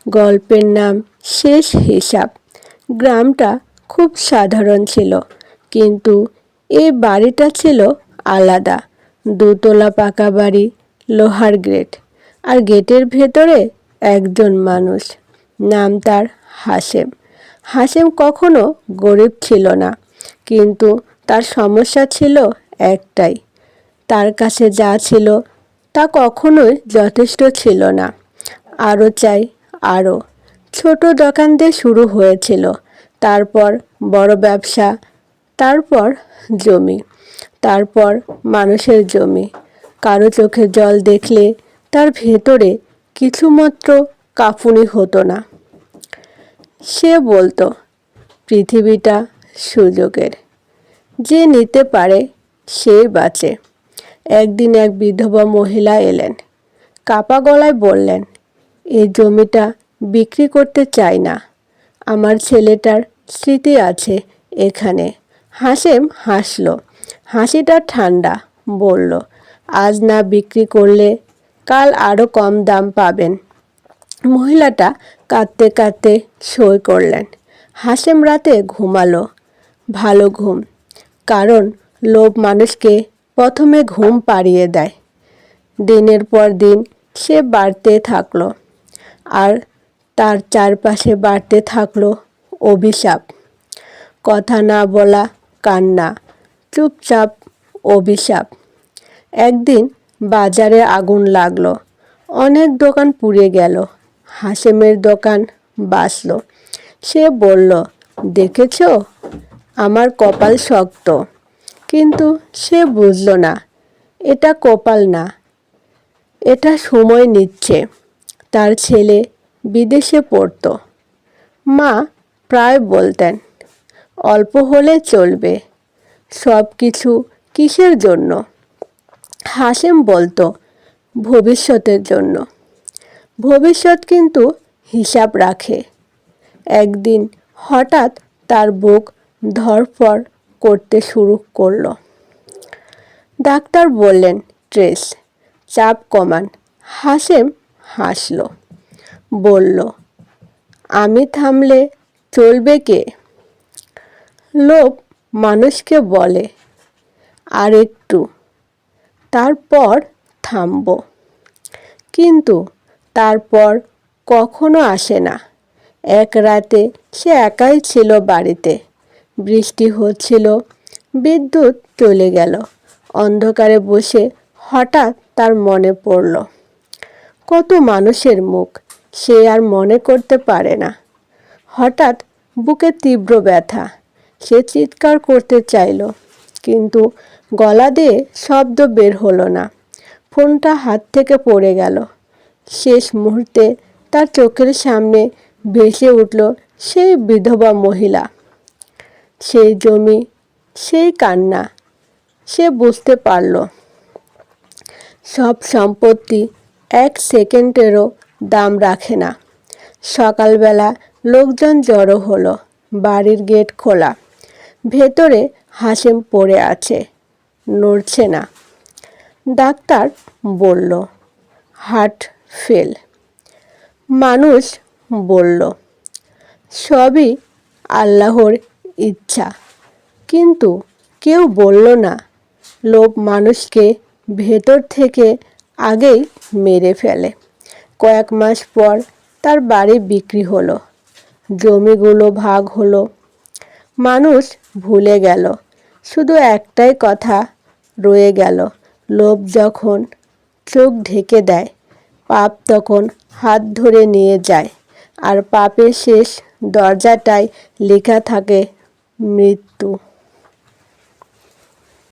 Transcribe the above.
গল্পের নাম শেষ হিসাব। গ্রামটা খুব সাধারণ ছিল, কিন্তু এই বাড়িটা ছিল আলাদা। দুতলা পাকা বাড়ি, লোহার গেট, আর গেটের ভেতরে একজন মানুষ। নাম তার হাশেম। হাশেম কখনো গরিব ছিল না, কিন্তু তার সমস্যা ছিল একটাই, তার কাছে যা ছিল তা কখনোই যথেষ্ট ছিল না। আরও চাই, আরও। ছোট দোকান দিয়ে শুরু হয়েছিল, তারপর বড় ব্যবসা, তারপর জমি, তারপর মানুষের জমি। কারো চোখে জল দেখলে তার ভেতরে কিছুমাত্র কাঁপুনি হতো না। সে বলতো, পৃথিবীটা সুযোগের, যে নিতে পারে সেই বাঁচে। একদিন এক বিধবা মহিলা এলেন, কাপা গলায় বললেন, এই জমিটা বিক্রি করতে চাই না, আমার ছেলেটার স্মৃতি আছে এখানে। হাশেম হাসল, হাসিটা ঠান্ডা। বলল, আজ না বিক্রি করলে কাল আরও কম দাম পাবেন। মহিলাটা কাঁদতে কাঁদতে সই করলেন। হাশেম রাতে ঘুমালো, ভালো ঘুম, কারণ লোভ মানুষকে প্রথমে ঘুম পাড়িয়ে দেয়। দিনের পর দিন সে বাড়তে থাকলো, আর তার চারপাশে বাড়তে থাকলো অভিশাপ। কথা না বলা কান্না, চুপচাপ অভিশাপ। একদিন বাজারে আগুন লাগলো, অনেক দোকান পুড়ে গেল। হাশেমের দোকান বাঁচল। সে বলল, দেখেছো, আমার কপাল শক্ত। কিন্তু সে বুঝল না, এটা কপাল না, এটা সময় নিচ্ছে। তার ছেলে বিদেশে পড়তো। মা প্রায় বলতেন, অল্প হলে চলবে, সব কিছু কিসের জন্য? হাশেম বলতো, ভবিষ্যতের জন্য। ভবিষ্যৎ কিন্তু হিসাব রাখে। একদিন হঠাৎ তার বুক ধড়ফড় করতে শুরু করলো। ডাক্তার বললেন, ট্রেস, চাপ কমান। হাশেম হাসল, বলল, আমি থামলে চলবে কে? লোভ মানুষকে বলে, আর একটু, তারপর থামব। কিন্তু তারপর কখনো আসে না। এক রাতে সে একাই ছিল বাড়িতে। বৃষ্টি হচ্ছিল, বিদ্যুৎ চলে গেল। অন্ধকারে বসে হঠাৎ তার মনে পড়ল, কত মানুষের মুখ সে আর মনে করতে পারে না। হঠাৎ বুকে তীব্র ব্যথা। সে চিৎকার করতে চাইল, কিন্তু গলা দিয়ে শব্দ বের হলো না। ফোনটা হাত থেকে পড়ে গেল। শেষ মুহূর্তে তার চোখের সামনে ভেসে উঠল সেই বিধবা মহিলা, সেই জমি, সেই কান্না। সে বুঝতে পারল, সব সম্পত্তি এক সেকেন্ডেরও দাম রাখে না। সকালবেলা লোকজন জড়ো হলো। বাড়ির গেট খোলা। ভেতরে হাশেম পড়ে আছে, নড়ছে না। ডাক্তার বলল, হার্ট ফেল। মানুষ বলল, সবই আল্লাহর ইচ্ছা। কিন্তু কেউ বলল না, লোভ মানুষকে ভেতর থেকে আগেই মেরে ফেলে। কয়েক মাস পর তার বাড়ি বিক্রি হলো, জমিগুলো ভাগ হলো। মানুষ ভুলে গেল, শুধু একটাই কথা রয়ে গেল, লোভ যখন চোখ ঢেকে দেয়, পাপ তখন হাত ধরে নিয়ে যায়। আর পাপের শেষ দরজাটায় লেখা থাকে মৃত্যু।